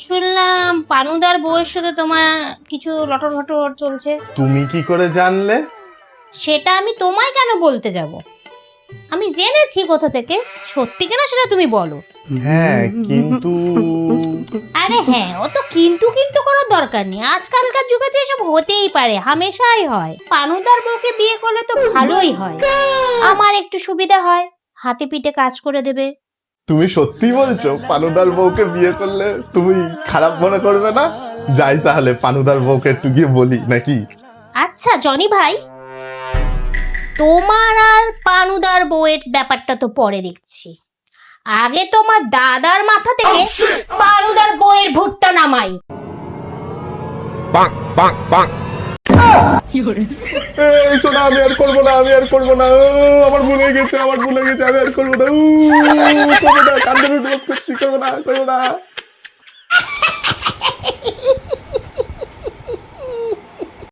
শুনলাম পানুদার বউয়ের সাথে তোমার কিছু লটর ফটর চলছে। তুমি কি করে জানলে? সেটা আমি তোমায় কেন বলতে যাব? আমি জেনেছি কোথা থেকে। সত্যি কিনা সেটা তুমি বলো। হ্যাঁ, কিন্তু আরে হ্যাঁ, অত কিন্তু কিন্তু করার দরকার নেই। আজকালকার যুগে তো এসব হতেই পারে, হামেশাই হয়। পানুদার বউকে বিয়ে করলে তো ভালোই হয়, আমার একটু সুবিধা হয়, হাতে পিঠে কাজ করে দেবে। তুমি সত্যি বলছো? পানুদার বউকে বিয়ে করলে তুমি খারাপ মনে করবে না? যাই তাহলে পানুদার বউকে একটু গিয়ে বলি নাকি? আচ্ছা জনি ভাই, তোমার আর পানুদার বউয়ের ব্যাপারটা তো পরে দেখছি। আগে তোমার দাদার মাথা থেকে পানুদার বউয়ের ভুট্টা নামাই। এই শোনা, আমি আর করবো না, আমি আর করবো না, আমার ভুলে গেছে, আমার ভুলে গেছে, আমি আর করবো না, করবো না, কান্দে করবো না, করবো না।